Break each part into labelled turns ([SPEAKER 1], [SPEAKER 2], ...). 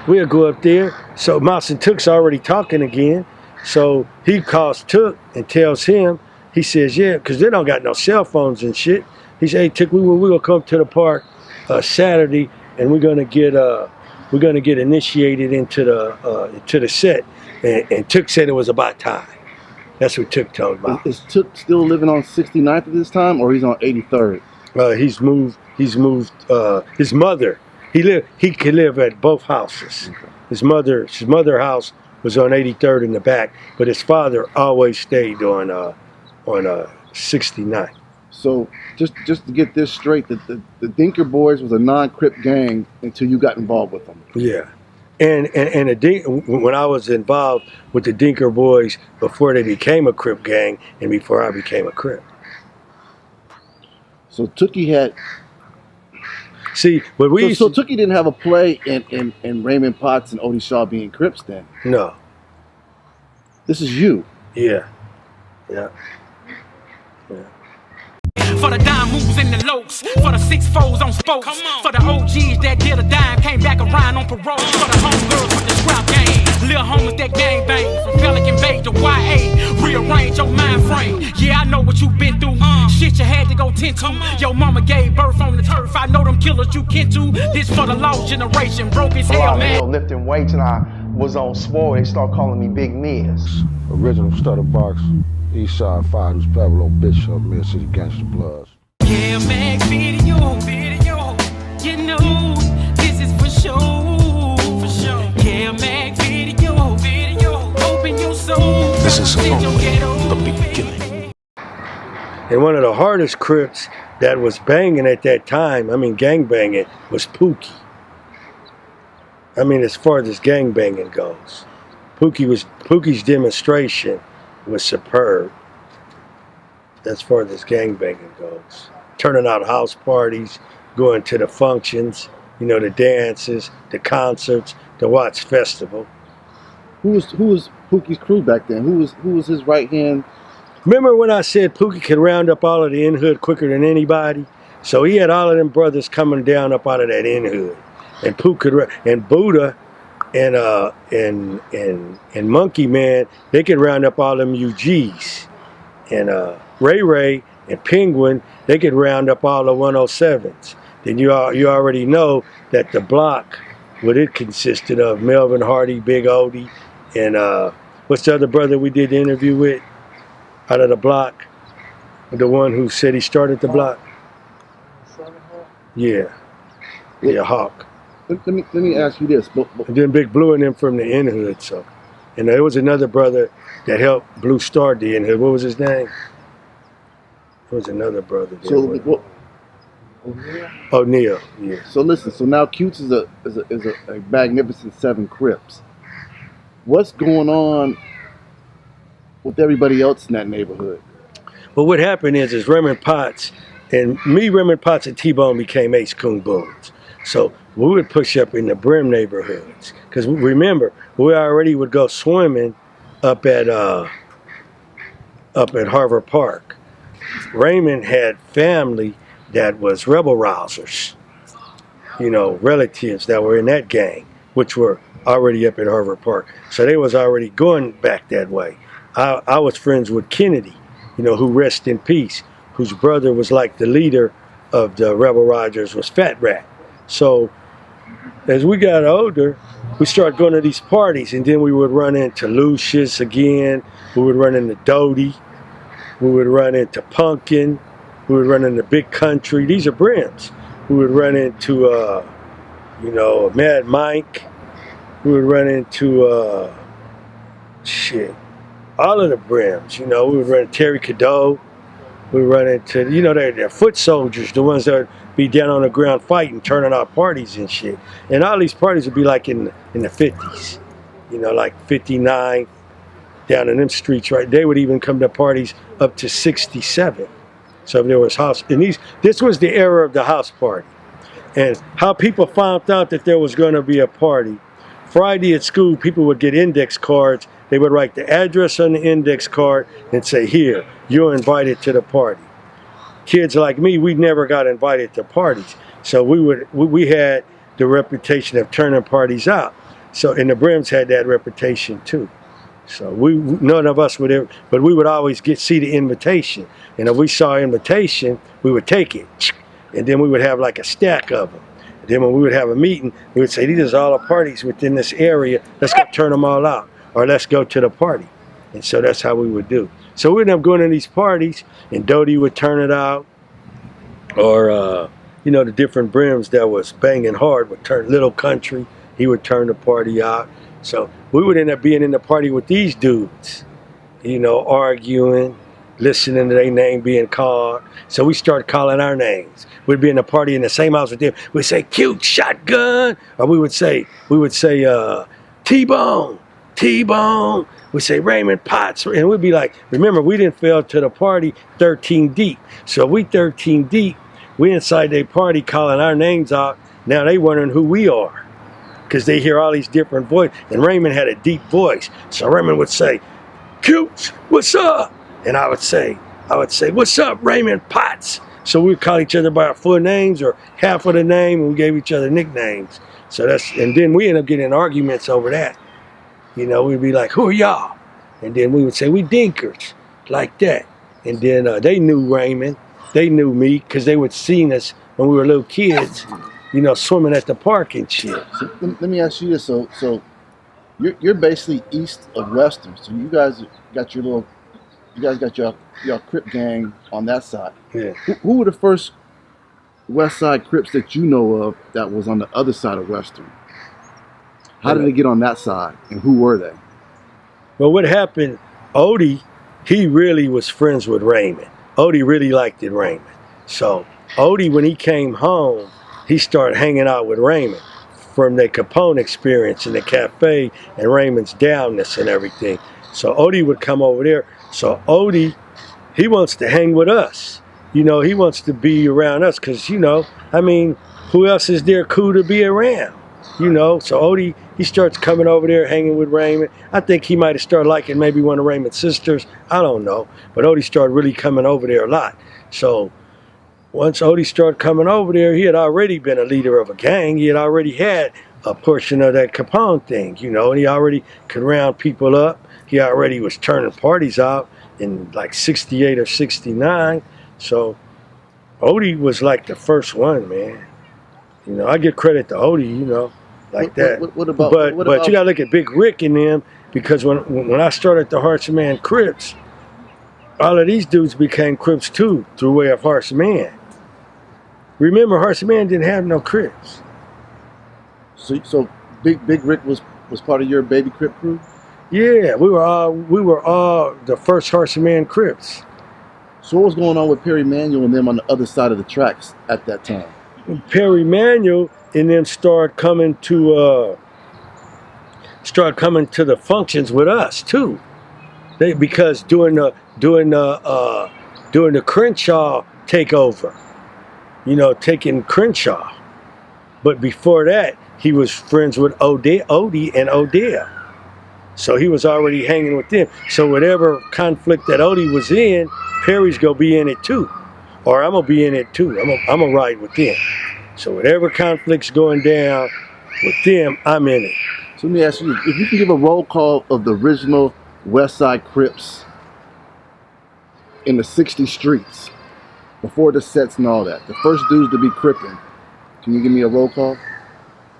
[SPEAKER 1] we'll go up there. So Mouse and Took's already talking again. So he calls Took and tells him, he says, yeah, because they don't got no cell phones and shit. He said, hey, Took, we're gonna come to the park Saturday, and we're gonna get initiated into the set. And Took said it was about time. That's what Took told me.
[SPEAKER 2] Is Took still living on 69th at this time, or he's on 83rd?
[SPEAKER 1] He's moved. His mother. He could live at both houses. Okay. His mother house was on 83rd in the back, but his father always stayed on 69th.
[SPEAKER 2] So just to get this straight, the Dinker Boys was a non-Crip gang until you got involved with them.
[SPEAKER 1] Yeah, and when I was involved with the Dinker Boys before they became a Crip gang and before I became a Crip.
[SPEAKER 2] So Tookie had.
[SPEAKER 1] See, but
[SPEAKER 2] so Tookie didn't have a play in Raymond Potts and Odie Shaw being Crips then?
[SPEAKER 1] No.
[SPEAKER 2] This is you.
[SPEAKER 1] Yeah.
[SPEAKER 3] For the dime moves and the lokes, for the 6-4s on spokes, for the OGs that did a dime, came back around on parole, for the homegirls with the scrap game, little homies that gang bang, from Pelican Bay to YA, rearrange your mind frame. Yeah, I know what you've been through, shit you had to go tend to. Your mama gave birth on the turf, I know them killers you kin to. This for the lost generation, broke as hell, man.
[SPEAKER 4] Lifting weights and I was on swole, they start calling me Big Miz.
[SPEAKER 5] Original Stutter Box. East Side Fighters, Pebble on Bishop, Mill City Gangsta Bloods.
[SPEAKER 3] Kev Mac video, you know, this is for sure. Kev Mac video, open your soul.
[SPEAKER 5] This is from the beginning.
[SPEAKER 1] And one of the hardest Crips that was banging at that time, I mean gang banging, was Tookie. I mean, as far as gang banging goes, Pookie's demonstration was superb as far as gangbanging goes. Turning out house parties, going to the functions, you know, the dances, the concerts, the Watts Festival.
[SPEAKER 2] Who was Pookie's crew back then? Who was his right hand?
[SPEAKER 1] Remember when I said Tookie could round up all of the in-hood quicker than anybody? So he had all of them brothers coming down up out of that in-hood. And and Buddha and Monkey Man, they could round up all them UGs. And Ray and Penguin, they could round up all the 107s. Then you already know that the block, what it consisted of, Melvin Hardy, Big Odie, and what's the other brother we did the interview with out of the block? The one who said he started the block? Yeah, Hawk.
[SPEAKER 2] Let me ask you this.
[SPEAKER 1] And then Big Blue and them from the in-hood. So, and there was another brother that helped Blue start the in-hood. What was his name? There was another brother. O'Neal. Yeah.
[SPEAKER 2] So listen. So now Cutes is a magnificent 7 Crips. What's going on with everybody else in that neighborhood?
[SPEAKER 1] Well, what happened is Raymond Potts and Raymond Potts and T-Bone became Ace Coon Boones. So we would push up in the Brim neighborhoods. Because remember, we already would go swimming up at Harvard Park. Raymond had family that was rebel rousers. You know, relatives that were in that gang, which were already up at Harvard Park. So they was already going back that way. I was friends with Kennedy, you know, who rest in peace, whose brother was like the leader of the Rebel Riders was Fat Rat. So as we got older, we started going to these parties, and then we would run into Lucius again, we would run into Doty, we would run into Pumpkin, we would run into Big Country. These are Brims. We would run into, Mad Mike. We would run into, all of the Brims. You know, we would run into Terry Cadeau. We would run into, you know, they're foot soldiers, the ones that would be down on the ground fighting, turning out parties and shit. And all these parties would be like in the 50s, you know, like 59, down in them streets, right? They would even come to parties up to 67. So there was house, and this was the era of the house party. And how people found out that there was going to be a party. Friday at school, people would get index cards. They would write the address on the index card and say, here, you're invited to the party. Kids like me, we never got invited to parties. So we had the reputation of turning parties out. So, and the Brims had that reputation too. So none of us would ever, but we would always see the invitation. And if we saw an invitation, we would take it. And then we would have like a stack of them. And then when we would have a meeting, we would say, these are all the parties within this area. Let's go turn them all out. Or let's go to the party. And so that's how we would do. So we'd end up going to these parties, and Odie would turn it out. Or, you know, the different Brims that was banging hard would turn Little Country. He would turn the party out. So we would end up being in the party with these dudes, you know, arguing, listening to their name being called. So we started calling our names. We'd be in the party in the same house with them. We'd say, cute shotgun. Or we would say, T-Bone, T-Bone. We'd say Raymond Potts. And we'd be like, remember, we didn't fail to the party 13 deep. So we 13 deep. We inside their party calling our names out. Now they wondering who we are, because they hear all these different voices. And Raymond had a deep voice. So Raymond would say, Cute, what's up? And I would say, what's up, Raymond Potts? So we'd call each other by our full names or half of the name, and we gave each other nicknames. So and then we ended up getting in arguments over that. You know, we'd be like, who are y'all? And then we would say, we Dinkers, like that. And then they knew Raymond. They knew me because they would seen us when we were little kids, you know, swimming at the park and shit.
[SPEAKER 2] So let me ask you this. So you're basically east of Western. So you guys got your Crip gang on that side.
[SPEAKER 1] Yeah.
[SPEAKER 2] Who were the first West Side Crips that you know of that was on the other side of Western? How did they get on that side, and who were they?
[SPEAKER 1] Well, what happened, Odie, he really was friends with Raymond. Odie really liked it, Raymond. So Odie, when he came home, he started hanging out with Raymond from the Capone experience in the cafe and Raymond's downness and everything. So Odie would come over there. So Odie, he wants to hang with us. You know, he wants to be around us because, you know, I mean, who else is there cool to be around? You know, so Odie, he starts coming over there, hanging with Raymond. I think he might have started liking maybe one of Raymond's sisters. I don't know. But Odie started really coming over there a lot. So once Odie started coming over there, he had already been a leader of a gang. He had already had a portion of that Capone thing, you know, and he already could round people up. He already was turning parties out in like 68 or 69. So Odie was like the first one, man. You know, I give credit to Odie, you know, like that.
[SPEAKER 2] What about?
[SPEAKER 1] But you gotta look at Big Rick in them, because when I started the Horace Mann Crips, all of these dudes became Crips too through way of Horace Mann. Remember, Horace Mann didn't have no Crips.
[SPEAKER 2] So Big Rick was part of your baby Crip crew?
[SPEAKER 1] Yeah, we were all the first Horace Mann Crips.
[SPEAKER 2] So what was going on with Perry Manuel and them on the other side of the tracks at that time?
[SPEAKER 1] Perry Manuel and them started coming to the functions with us too. Because during the Crenshaw takeover, you know, taking Crenshaw. But before that, he was friends with Odie and Odell. So he was already hanging with them. So whatever conflict that Odie was in, Perry's gonna be in it too. Or I'm gonna be in it too. I'm gonna ride with them. So whatever conflict's going down with them, I'm in it.
[SPEAKER 2] So let me ask you, if you can give a roll call of the original West Side Crips in the 60 streets, before the sets and all that, the first dudes to be cripping, can you give me a roll call?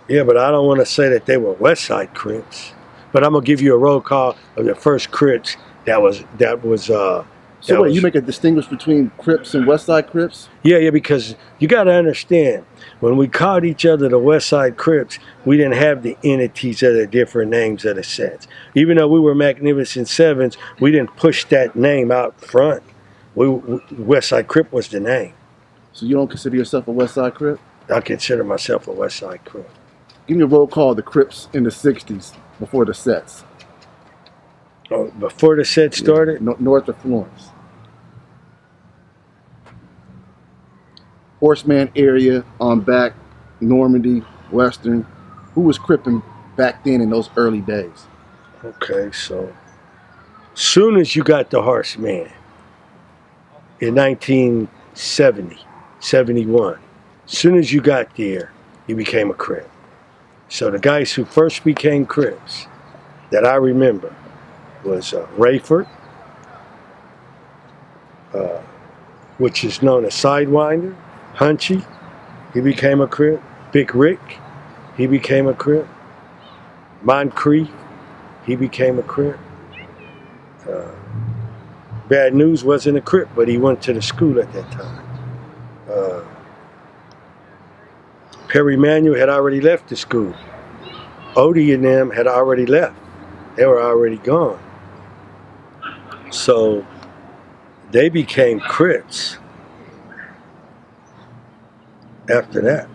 [SPEAKER 1] Yeah, but I don't want to say that they were West Side Crips. But I'm gonna give you a roll call of the first Crips that was.
[SPEAKER 2] So wait, you make a distinguish between Crips and West Side Crips?
[SPEAKER 1] Yeah, because you got to understand, when we called each other the West Side Crips, we didn't have the entities of the different names of the sets. Even though we were Magnificent Sevens, we didn't push that name out front. West Side Crip was the name.
[SPEAKER 2] So you don't consider yourself a West Side Crip?
[SPEAKER 1] I consider myself a West Side Crip.
[SPEAKER 2] Give me a roll call of the Crips in the 60s before the sets.
[SPEAKER 1] Oh, before the set started?
[SPEAKER 2] Yeah, north of Florence. Horseman area on back, Normandy, Western. Who was cripping back then in those early days?
[SPEAKER 1] Okay, so soon as you got the Horseman in 1970, 71, soon as you got there, you became a Crip. So the guys who first became Crips that I remember was Rayford, which is known as Sidewinder, Hunchy, he became a Crip. Big Rick, he became a Crip. Moncrief, he became a Crip. Bad News wasn't a Crip, but he went to the school at that time. Perry Manuel had already left the school. Odie and them had already left. They were already gone. So they became Crips after that.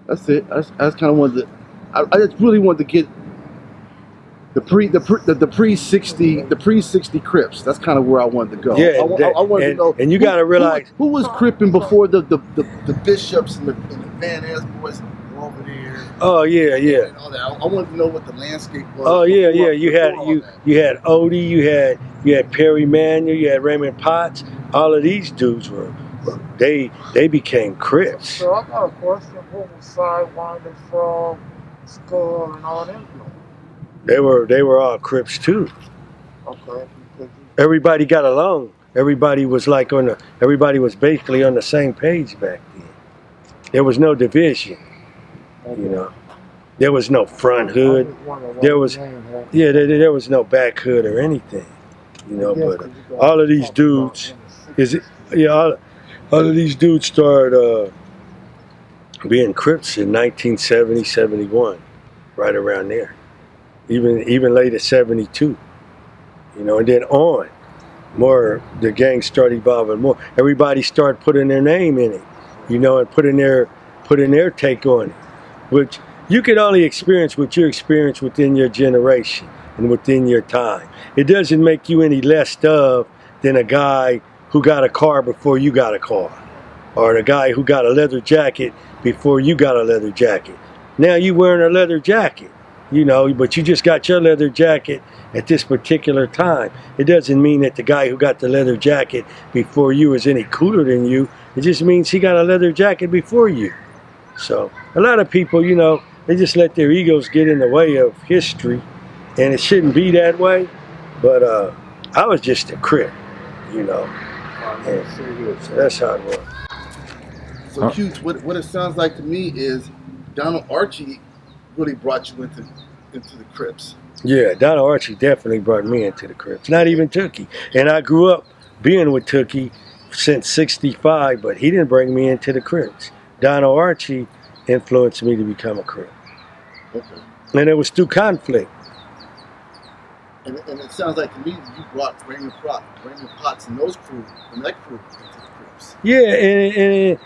[SPEAKER 2] That's it. I just kind of wanted to. I just really wanted to get the pre 60 Crips. That's kind of where I wanted to go.
[SPEAKER 1] Yeah,
[SPEAKER 2] I wanted to know.
[SPEAKER 1] And you got to realize
[SPEAKER 2] who was Cripping before the bishops and the Van Ness boys were over there.
[SPEAKER 1] Oh yeah.
[SPEAKER 2] And all that. I wanted to know what the landscape was.
[SPEAKER 1] Oh yeah. You had Odie, you had Perry Manuel, you had Raymond Potts. All of these dudes were they became Crips.
[SPEAKER 6] So I got a question. Who was Sidewinder from Skull and all them?
[SPEAKER 1] They were all Crips too.
[SPEAKER 6] Okay.
[SPEAKER 1] Everybody got along. Everybody was basically on the same page back then. There was no division.
[SPEAKER 6] Okay.
[SPEAKER 1] You know. There was no front hood. There was no back hood or anything. You know, but all of these dudes all of these dudes started being Crips in 1970, 71, right around there. Even later 72. You know, and then on. The gangs started evolving more. Everybody started putting their name in it, you know, and putting their take on it. Which you can only experience what you experience within your generation and within your time. It doesn't make you any less than a guy who got a car before you got a car, or the guy who got a leather jacket before you got a leather jacket. Now you wearing a leather jacket, you know, but you just got your leather jacket at this particular time. It doesn't mean that the guy who got the leather jacket before you is any cooler than you. It just means he got a leather jacket before you. So a lot of people, you know, they just let their egos get in the way of history, and it shouldn't be that way. But I was just a Crip, you know. So that's how it was.
[SPEAKER 2] So Cute, what it sounds like to me is Donald Archie really brought you into the Crips.
[SPEAKER 1] Yeah, Donald Archie definitely brought me into the Crips. Not even Tookie. And I grew up being with Tookie since '65, but he didn't bring me into the Crips. Donald Archie influenced me to become a Crip.
[SPEAKER 2] Okay.
[SPEAKER 1] And it was through conflict.
[SPEAKER 2] And it sounds like to me you brought Raymond Potts and that crew into the Crips.
[SPEAKER 1] Yeah, and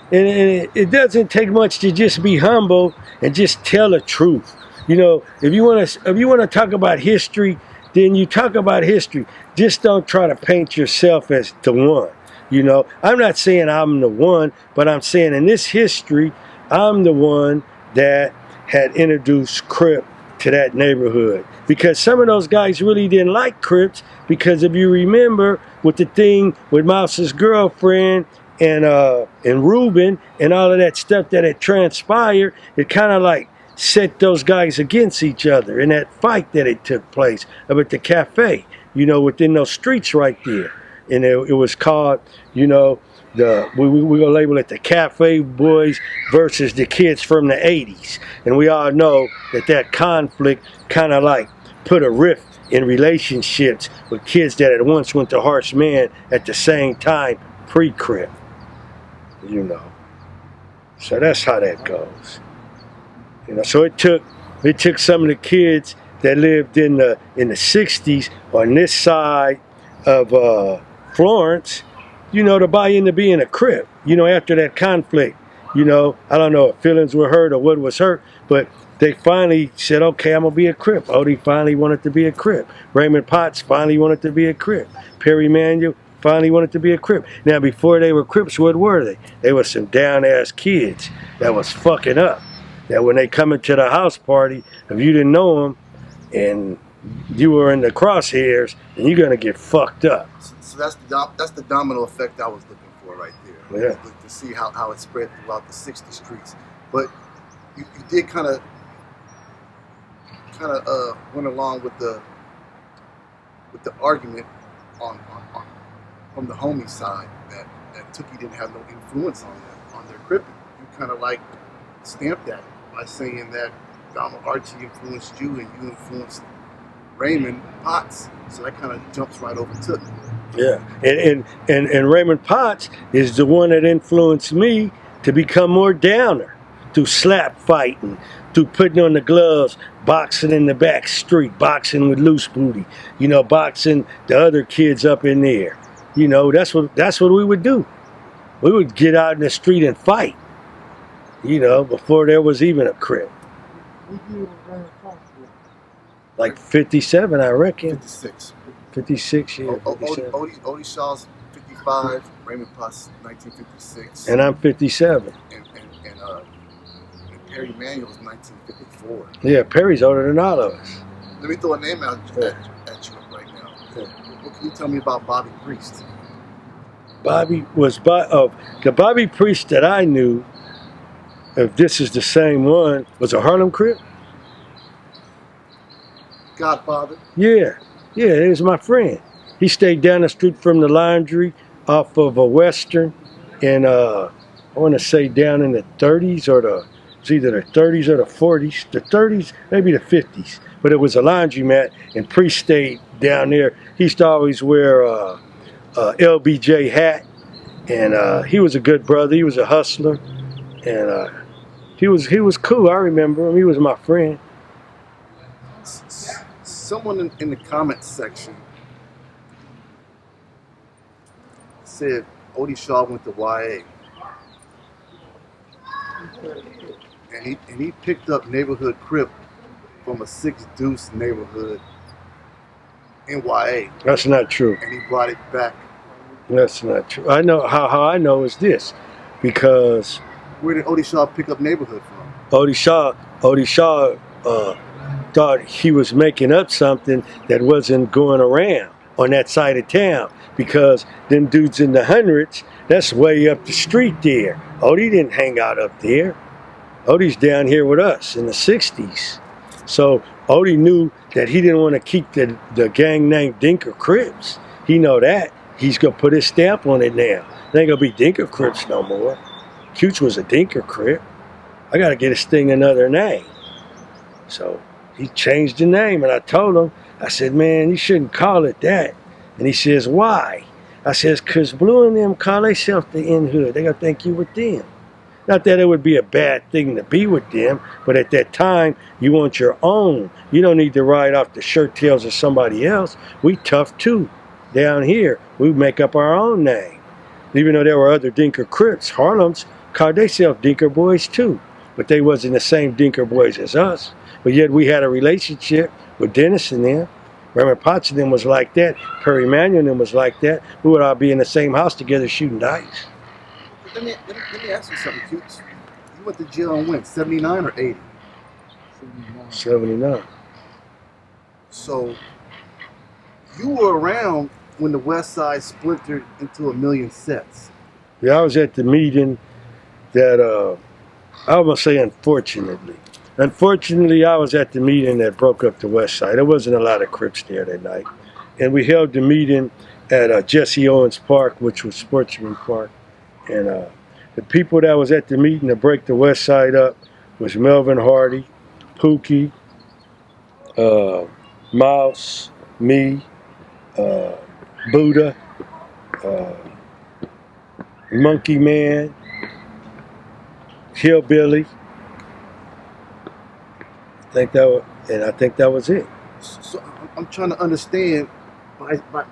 [SPEAKER 1] it doesn't take much to just be humble and just tell the truth. You know, if you want to talk about history, then you talk about history. Just don't try to paint yourself as the one. You know, I'm not saying I'm the one, but I'm saying in this history, I'm the one that had introduced Crip to that neighborhood. Because some of those guys really didn't like Crips, because if you remember with the thing with Mouse's girlfriend and Ruben and all of that stuff that had transpired, it kind of like set those guys against each other in that fight that it took place up at the cafe, you know, within those streets right there. And it was called, you know, we're going to label it the Cafe Boys versus the kids from the 80s. And we all know that conflict kind of like put a rift in relationships with kids that at once went to Horace Mann at the same time, pre-Crip, you know. So that's how that goes. You know, so it took some of the kids that lived in the 60s on this side of Florence, you know, to buy into being a Crip, you know, after that conflict. You know, I don't know if feelings were hurt or what was hurt, but they finally said, okay, I'm going to be a Crip. Odie finally wanted to be a Crip. Raymond Potts finally wanted to be a Crip. Perry Manuel finally wanted to be a Crip. Now, before they were Crips, what were they? They were some down-ass kids that was fucking up. That when they come into the house party, if you didn't know them and you were in the crosshairs, then you're going to get fucked up.
[SPEAKER 2] So that's the domino effect I was looking for right there.
[SPEAKER 1] Yeah.
[SPEAKER 2] To see how it spread throughout the 60 streets. But you did kind of went along with the argument on from the homie side that Tookie didn't have no influence on their cripping. You kind of like stamped that by saying that Donald Archie influenced you and you influenced Raymond Potts. So that kind of jumps right over Tookie.
[SPEAKER 1] Yeah, and Raymond Potts is the one that influenced me to become more downer, to slap fighting, to putting on the gloves, boxing in the back street, boxing with Loose Booty, you know, boxing the other kids up in there. You know, that's what we would do. We would get out in the street and fight, you know, before there was even a Crip. Like 57, I reckon.
[SPEAKER 2] 56.
[SPEAKER 1] 56, yeah. 57.
[SPEAKER 2] Odie Shaw's 55, Raymond Potts 1956.
[SPEAKER 1] And I'm 57.
[SPEAKER 2] And Perry Manuel's 1954.
[SPEAKER 1] Yeah, Perry's older than all of us.
[SPEAKER 2] Let me throw a name out at you right now.
[SPEAKER 1] Yeah.
[SPEAKER 2] What can you tell me about Bobby Priest?
[SPEAKER 1] Bobby was the Bobby Priest that I knew, if this is the same one, was a Harlem Crip.
[SPEAKER 2] Godfather?
[SPEAKER 1] Yeah, he was my friend. He stayed down the street from the laundry off of a Western, and I want to say down in the 30s it's either the 30s or the 40s, the 30s, maybe the 50s. But it was a laundromat, and Priest stayed down there. He used to always wear a LBJ hat, and he was a good brother. He was a hustler, and he was cool. I remember him. He was my friend.
[SPEAKER 2] Someone in the comments section said Odie Shaw went to YA. And he picked up neighborhood Crip from a 6 Deuce neighborhood in YA.
[SPEAKER 1] That's not true.
[SPEAKER 2] And he brought it back.
[SPEAKER 1] That's not true. I know how I know is this, because
[SPEAKER 2] where did Odie Shaw pick up neighborhood from?
[SPEAKER 1] Odie Shaw thought he was making up something that wasn't going around on that side of town, because them dudes in the hundreds, that's way up the street there. Odie didn't hang out up there. Odie's down here with us in the 60s. So Odie knew that he didn't want to keep the gang name Dinker Crips. He know that. He's going to put his stamp on it now. It ain't going to be Dinker Crips no more. Cooch was a Dinker Crip. I got to get this thing another name. So he changed the name, and I told him, I said, man, you shouldn't call it that. And he says, why? I says, because Blue and them call themselves the N-Hood. They going to think you with them. Not that it would be a bad thing to be with them, but at that time, you want your own. You don't need to ride off the shirt tails of somebody else. We tough too. Down here, we make up our own name. Even though there were other Dinker Crips, Harlem's called themselves Dinker Boys too. But they wasn't the same Dinker Boys as us. But yet we had a relationship with Dennis and them. Raymond Potts and them was like that. Perry Manuel and them was like that. We would all be in the same house together shooting dice.
[SPEAKER 2] Let me ask you something, Coots. You went to jail in when, 79 or 80?
[SPEAKER 1] 79.
[SPEAKER 2] So you were around when the West Side splintered into a million sets.
[SPEAKER 1] Yeah, I was at the meeting that, I was going to say unfortunately. Unfortunately, I was at the meeting that broke up the West Side. There wasn't a lot of Crips there that night. And we held the meeting at Jesse Owens Park, which was Sportsman Park. And the people that was at the meeting to break the West Side up was Melvin Hardy, Tookie, Mouse, me, Buddha, Monkey Man, Hillbilly. I think that was it.
[SPEAKER 2] So I'm trying to understand.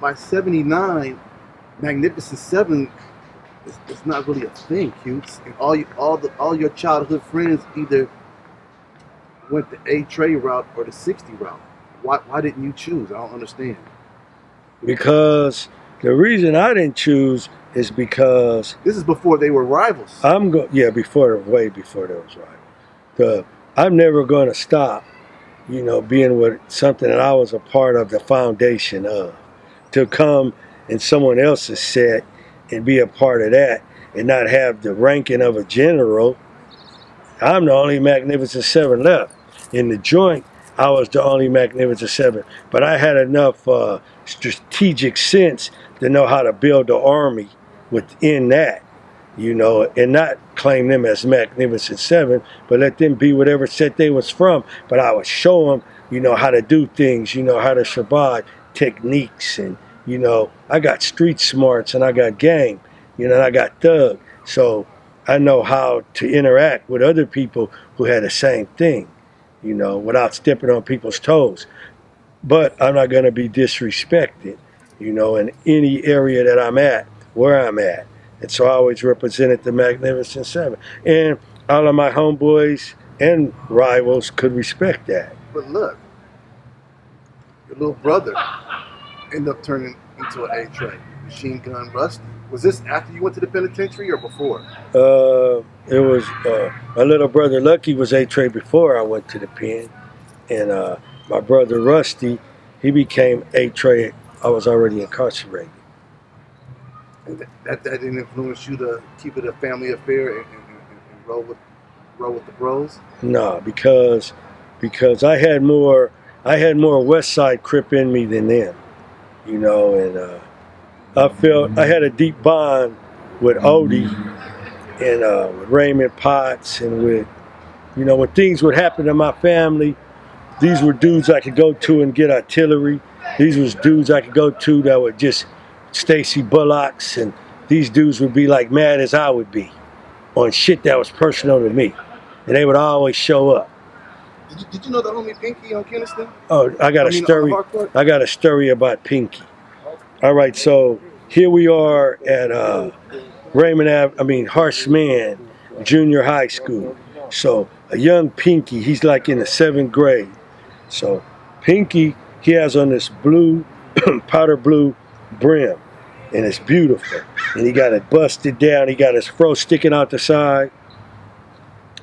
[SPEAKER 2] By 79, Magnificent Seven is not really a thing, Cutes. And all your childhood friends either went the A Trey route or the 60 route. Why didn't you choose? I don't understand.
[SPEAKER 1] Because the reason I didn't choose is because
[SPEAKER 2] this is before they were rivals.
[SPEAKER 1] Way before there was rivals. I'm never going to stop, being with something that I was a part of the foundation of. To come in someone else's set and be a part of that and not have the ranking of a general. I'm the only Magnificent Seven left. In the joint, I was the only Magnificent Seven. But I had enough strategic sense to know how to build an army within that, you know, and not claim them as Magnificent Seven, but let them be whatever set they was from. But I would show them, you know, how to do things, you know, how to survive, techniques, and, you know, I got street smarts and I got game, you know, and I got thug. So I know how to interact with other people who had the same thing, you know, without stepping on people's toes. But I'm not going to be disrespected, you know, in any area that I'm at, where I'm at. And so I always represented the Magnificent Seven. And all of my homeboys and rivals could respect that.
[SPEAKER 2] But look, your little brother ended up turning into an A-Tray, Machine Gun Rusty. Was this after you went to the penitentiary or before?
[SPEAKER 1] It was my little brother Lucky was A-Tray before I went to the pen. And my brother Rusty, he became A-Tray. I was already incarcerated.
[SPEAKER 2] And that didn't influence you to keep it a family affair and roll with the bros?
[SPEAKER 1] No, because I had more West Side Crip in me than them, you know, and I felt I had a deep bond with Odie and with Raymond Potts, and with, you know, when things would happen to my family, these were dudes I could go to and get artillery. These was dudes I could go to that would just Stacy Bullocks, and these dudes would be like mad as I would be on shit that was personal to me, and they would always show up.
[SPEAKER 2] Did you know the homie Pinky on Keniston?
[SPEAKER 1] Oh, I got a story about Pinky. All right, so here we are at Horace Mann Junior High School. So a young Pinky, he's like in the 7th grade. So Pinky, he has on this blue, powder blue brim, and it's beautiful. And he got it busted down. He got his fro sticking out the side.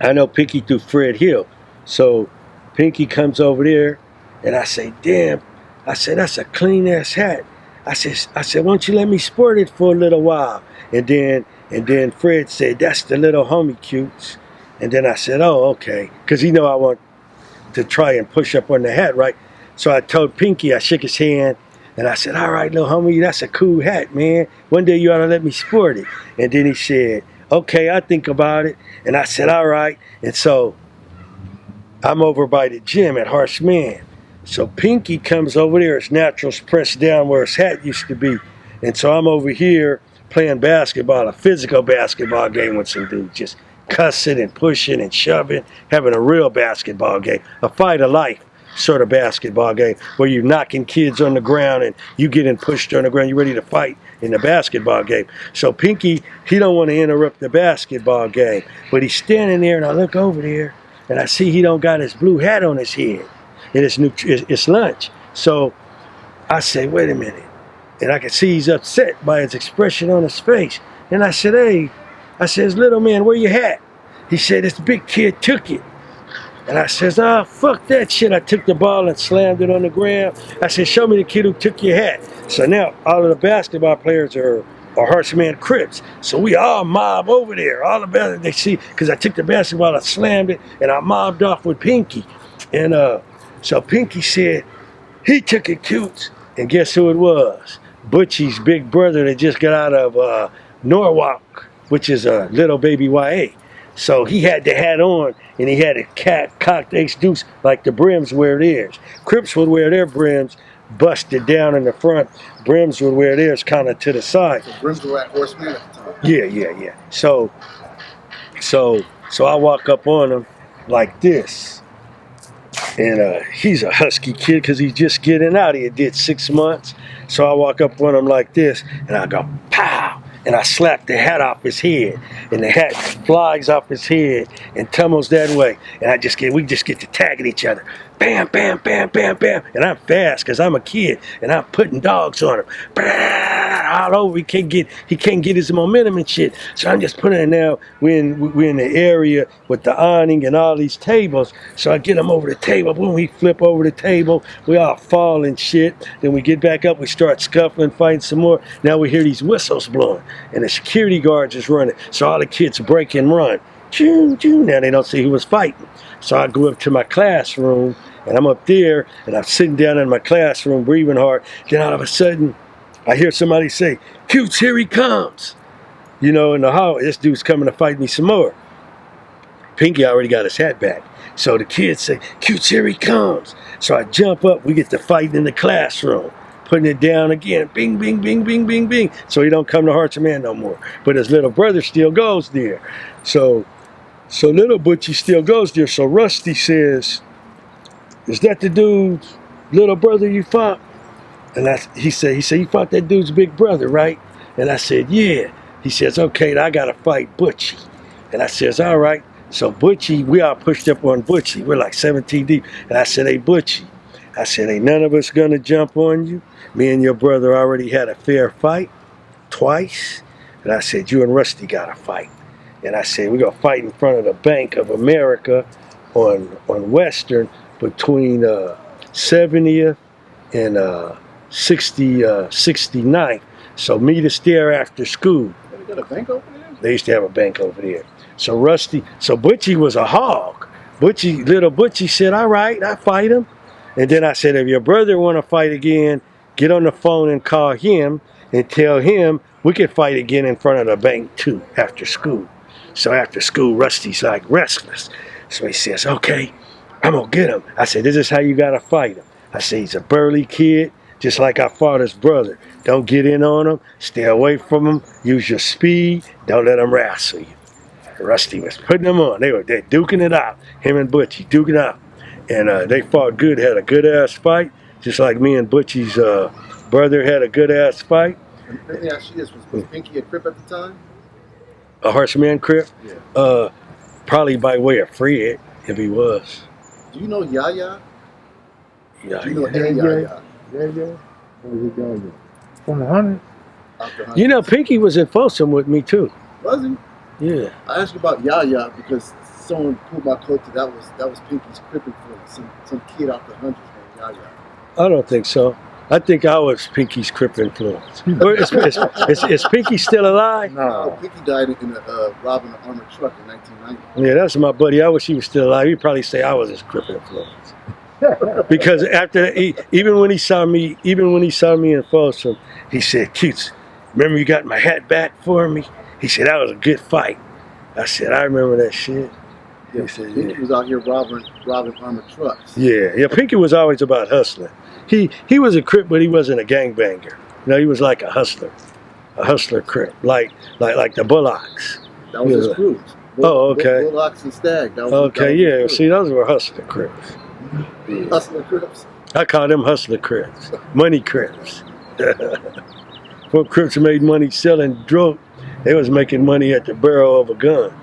[SPEAKER 1] I know Pinky through Fred Hill. So Pinky comes over there, and I say, damn, I said, that's a clean ass hat. I said, why don't you let me sport it for a little while? And then Fred said, that's the little homie cutes. And then I said, oh, okay. Because he know I want to try and push up on the hat, right? So I told Pinky, I shook his hand, and I said, all right, little homie, that's a cool hat, man. One day you ought to let me sport it. And then he said, okay, I'll think about it. And I said, all right. And so I'm over by the gym at Horace Mann. So Pinky comes over there, his naturals pressed down where his hat used to be. And so I'm over here playing basketball, a physical basketball game with some dudes, just cussing and pushing and shoving, having a real basketball game, a fight of life sort of basketball game where you're knocking kids on the ground and you getting pushed on the ground, you're ready to fight in the basketball game. So Pinky, he don't want to interrupt the basketball game, but he's standing there, and I look over there and I see he don't got his blue hat on his head. And it's lunch. So I say, wait a minute. And I can see he's upset by his expression on his face. And I said, hey, I says, little man, where your hat? He said, this big kid took it. And I says, oh, fuck that shit. I took the ball and slammed it on the ground. I said, show me the kid who took your hat. So now all of the basketball players are Horace Mann Crips. So we all mob over there. All the basketball, they see, because I took the basketball, I slammed it, and I mobbed off with Pinky. And so Pinky said, he took it cute. And guess who it was? Butchie's big brother that just got out of Norwalk, which is a little baby YA. So he had the hat on, and he had a cocked ace deuce like the brims wear theirs. Crips would wear their brims busted down in the front. Brims would wear theirs kind of to the side.
[SPEAKER 2] So brims were at Horace Mann at the time?
[SPEAKER 1] Yeah. So I walk up on him like this. And he's a husky kid because he's just getting out. He did 6 months. So I walk up on him like this, and I go, pow! And I slap the hat off his head. And the hat flies off his head and tumbles that way. And we just get to tagging each other. bam, bam, bam, bam, bam. And I'm fast because I'm a kid, and I'm putting dogs on him. All over. He can't get his momentum and shit. So I'm just putting it now. We're in the area with the awning and all these tables. So I get him over the table. Boom, he flip over the table. We all fall and shit. Then we get back up. We start scuffling, fighting some more. Now we hear these whistles blowing, and the security guards is running. So all the kids break and run. Choo, choo. Now they don't see who was fighting. So I go up to my classroom, and I'm up there, and I'm sitting down in my classroom, breathing hard. Then all of a sudden, I hear somebody say, "Cutes, here he comes." You know, in the hall, this dude's coming to fight me some more. Pinky already got his hat back. So the kids say, "Cutes, here he comes." So I jump up, we get to fighting in the classroom, putting it down again. Bing, bing, bing, bing, bing, bing. So he don't come to Hearts of Man no more. But his little brother still goes there. So little Butchie still goes there. So Rusty says, "Is that the dude's little brother you fought?" And he said, "You fought that dude's big brother, right?" And I said, "Yeah." He says, "Okay, I got to fight Butchie." And I says, "All right." So Butchie, we all pushed up on Butchie. We're like 17 deep. And I said, "Hey, Butchie," I said, "ain't none of us going to jump on you. Me and your brother already had a fair fight twice." And I said, "You and Rusty got to fight." And I said, "We're going to fight in front of the Bank of America on Western between 70th and 69th. So meet us there after school."
[SPEAKER 2] They got a bank over there?
[SPEAKER 1] They used to have a bank over there. So Butchie was a hog. Little Butchie said, "All right, I fight him." And then I said, "If your brother want to fight again, get on the phone and call him and tell him we can fight again in front of the bank too after school." So after school, Rusty's like restless. So he says, "Okay, I'm going to get him." I said, "This is how you got to fight him." I said, "He's a burly kid, just like I fought his brother. Don't get in on him. Stay away from him. Use your speed. Don't let him wrestle you." Rusty was putting them on. They're duking it out. Him and Butchie duking it out. And they fought good, had a good-ass fight, just like me and Butchie's brother had a good-ass fight.
[SPEAKER 2] Let me ask you this. Was Pinky a Crip at the time?
[SPEAKER 1] A Horseman Crip?
[SPEAKER 2] Yeah.
[SPEAKER 1] Probably by way of Fred, if he was.
[SPEAKER 2] Do you know Yaya?
[SPEAKER 1] Yeah,
[SPEAKER 2] Do you know
[SPEAKER 1] yeah.
[SPEAKER 2] Yaya?
[SPEAKER 5] Yeah. Where's he going?
[SPEAKER 6] From the 100.
[SPEAKER 1] You know, Pinky was in Folsom with me, too.
[SPEAKER 2] Was he?
[SPEAKER 1] Yeah.
[SPEAKER 2] I asked you about Yaya because someone pulled my coat to that was Pinky's Crip influence. Some kid out the hundreds named Yaya.
[SPEAKER 1] I don't think so. I think I was Pinky's Crip influence. Is Pinky still alive?
[SPEAKER 2] Oh, Pinky died in robbing an armored truck in 1990.
[SPEAKER 1] Yeah, that's my buddy. I wish he was still alive. He'd probably say I was his Crip influence. Because after even when he saw me in Folsom, he said, "Cutes, remember you got my hat back for me?" He said, "That was a good fight." I said, "I remember that shit."
[SPEAKER 2] Yeah,
[SPEAKER 1] He said,
[SPEAKER 2] Pinky
[SPEAKER 1] "Yeah."
[SPEAKER 2] was out here robbing armored trucks.
[SPEAKER 1] Yeah. Pinky was always about hustling. He was a Crip, but he wasn't a gangbanger. You know, he was like a hustler Crip, like the Bullocks.
[SPEAKER 2] That was his crew.
[SPEAKER 1] Oh, okay.
[SPEAKER 2] Bullocks and Stag. That was
[SPEAKER 1] Okay,
[SPEAKER 2] his
[SPEAKER 1] yeah.
[SPEAKER 2] crew.
[SPEAKER 1] See, those were hustler Crips.
[SPEAKER 2] Hustler Crips.
[SPEAKER 1] I call them hustler Crips, money Crips. Before Crips made money selling drugs, they was making money at the barrel of a gun.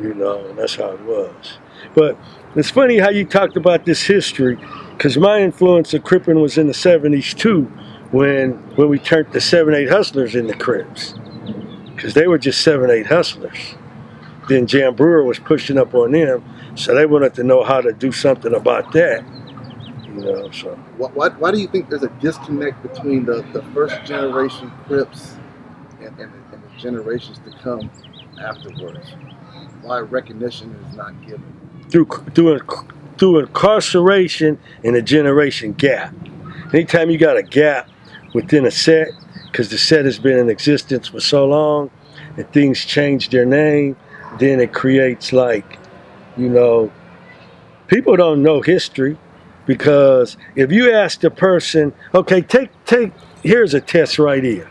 [SPEAKER 1] You know, and that's how it was. But it's funny how you talked about this history, because my influence of Crippin' was in the 70s too, when we turned the 7-8 hustlers into Crips. Because they were just 7-8 hustlers. Then Jan Brewer was pushing up on them, so they wanted to know how to do something about that. You know, so.
[SPEAKER 2] Why do you think there's a disconnect between the first generation Crips and the generations to come afterwards? Why recognition is not given? Through incarceration and a generation gap. Anytime you got a gap within a set, because the set has been in existence for so long, and things change their name, then it creates people don't know history. Because if you ask the person, okay, here's a test right here.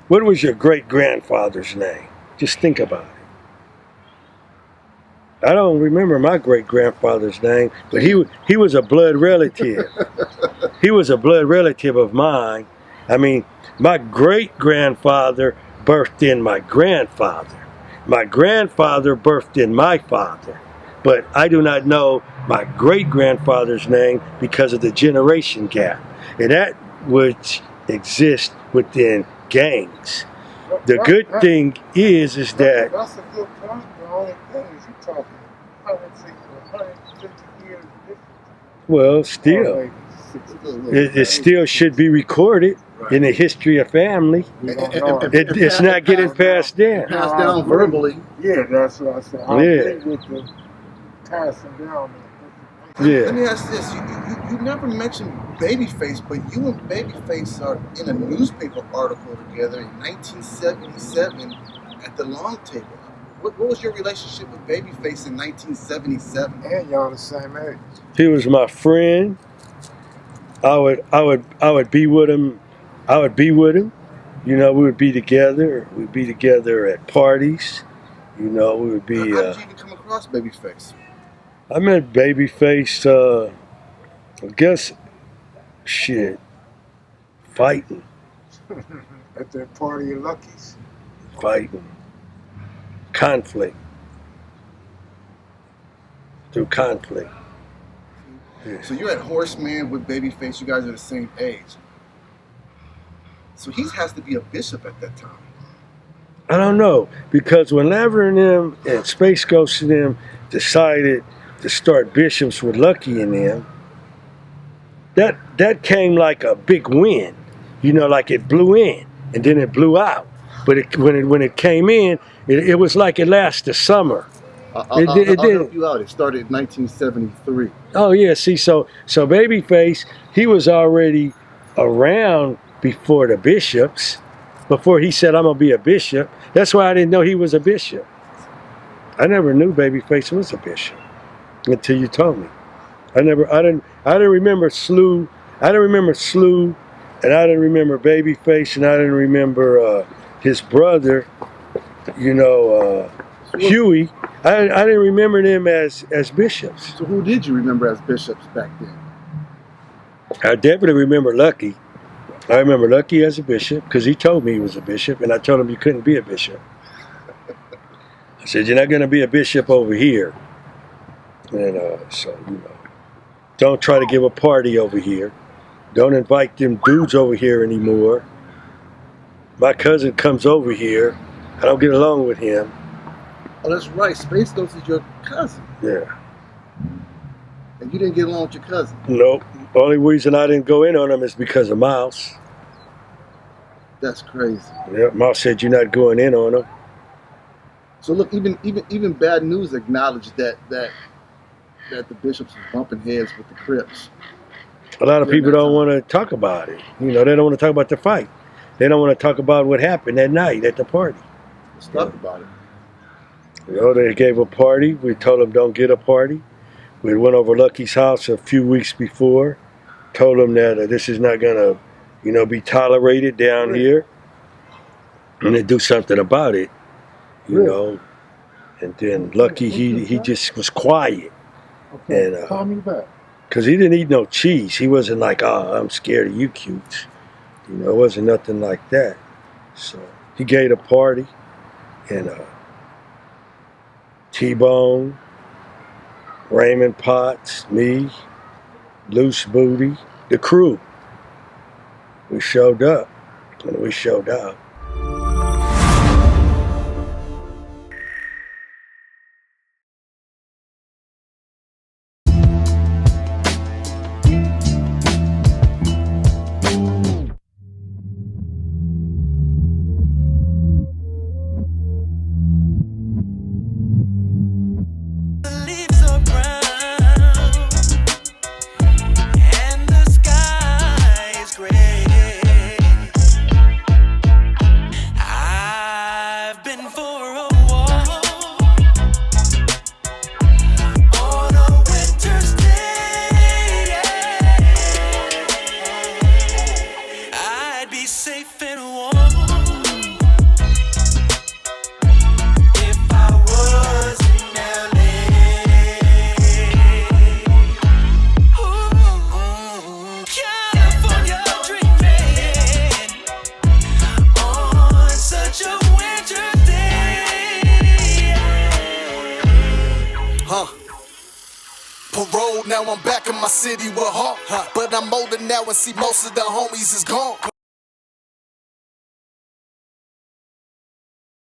[SPEAKER 2] What was your great-grandfather's name? Just think about it. I don't remember my great-grandfather's name, but he was a blood relative. He was a blood relative of mine. I mean, my great-grandfather birthed in my grandfather. My grandfather birthed in my father. But I do not know
[SPEAKER 1] my great-grandfather's name because of the generation gap. And that which exists within gangs. The good thing is that...
[SPEAKER 6] That's a good point. The only thing is you're talking 150 years difference.
[SPEAKER 1] Well, still, it still should be recorded in the history of family. It's not getting passed down.
[SPEAKER 2] Passed down verbally.
[SPEAKER 6] Yeah, that's what I said. I agree with the passing down.
[SPEAKER 1] Yeah.
[SPEAKER 2] Let me ask this: you never mentioned Babyface, but you and Babyface are in a newspaper article together in 1977 at the Long Table. What was your relationship with Babyface in 1977?
[SPEAKER 6] And y'all the same age.
[SPEAKER 1] He was my friend. I would be with him. You know, we would be together. We'd be together at parties. You know, we would be.
[SPEAKER 2] How did you even come across Babyface?
[SPEAKER 1] I met Babyface. I guess, fighting.
[SPEAKER 6] At that party of Lucky's.
[SPEAKER 1] Fighting. Conflict. Through conflict. Yeah.
[SPEAKER 2] So you're at Horseman with Babyface. You guys are the same age. So he has to be a bishop at that time.
[SPEAKER 1] I don't know, because when Ladera and them and Space Ghost and them decided to start bishops with Lucky and them, that came like a big wind. You know, like it blew in and then it blew out. But when it came in, it was like it lasted summer.
[SPEAKER 2] I'll help you out. It started in 1973.
[SPEAKER 1] Oh yeah, see, so Babyface, he was already around before the bishops, before he said I'm gonna be a bishop. That's why I didn't know he was a bishop. I never knew Babyface was a bishop until you told me. I didn't remember Slew. I didn't remember Slew, and I didn't remember Babyface, and I didn't remember his brother, you know, Huey. I didn't remember them as bishops.
[SPEAKER 2] So who did you remember as bishops back then?
[SPEAKER 1] I definitely remember Lucky. I remember Lucky as a bishop because he told me he was a bishop, and I told him you couldn't be a bishop. I said, you're not going to be a bishop over here. And so, you know, don't try to give a party over here. Don't invite them dudes over here anymore. My cousin comes over here. I don't get along with him.
[SPEAKER 2] Oh, that's right. Space Ghost is your cousin.
[SPEAKER 1] Yeah.
[SPEAKER 2] And you didn't get along with your cousin?
[SPEAKER 1] Nope. The only reason I didn't go in on him is because of Mouse.
[SPEAKER 2] That's crazy.
[SPEAKER 1] Yeah, Mouse said you're not going in on him.
[SPEAKER 2] So look, even Bad News acknowledged that the bishops were bumping heads with the Crips.
[SPEAKER 1] A lot of people don't want to talk about it. You know, they don't want to talk about the fight. They don't want to talk about what happened that night at the party.
[SPEAKER 2] Let's talk about it.
[SPEAKER 1] You know, they gave a party. We told them don't get a party. We went over Lucky's house a few weeks before. Told him that this is not going to, you know, be tolerated down here. And to do something about it, you know. And then Lucky, he just was quiet.
[SPEAKER 6] Okay,
[SPEAKER 1] and
[SPEAKER 6] call me back.
[SPEAKER 1] Because he didn't eat no cheese. He wasn't like, oh, I'm scared of you cutes. You know, it wasn't nothing like that. So he gave a party. And T-Bone, Raymond Potts, me, Loose Booty, the crew. We showed up, and we showed out.
[SPEAKER 7] Parole, now I'm back in my city with heart. But I'm older now and see most of the homies is gone.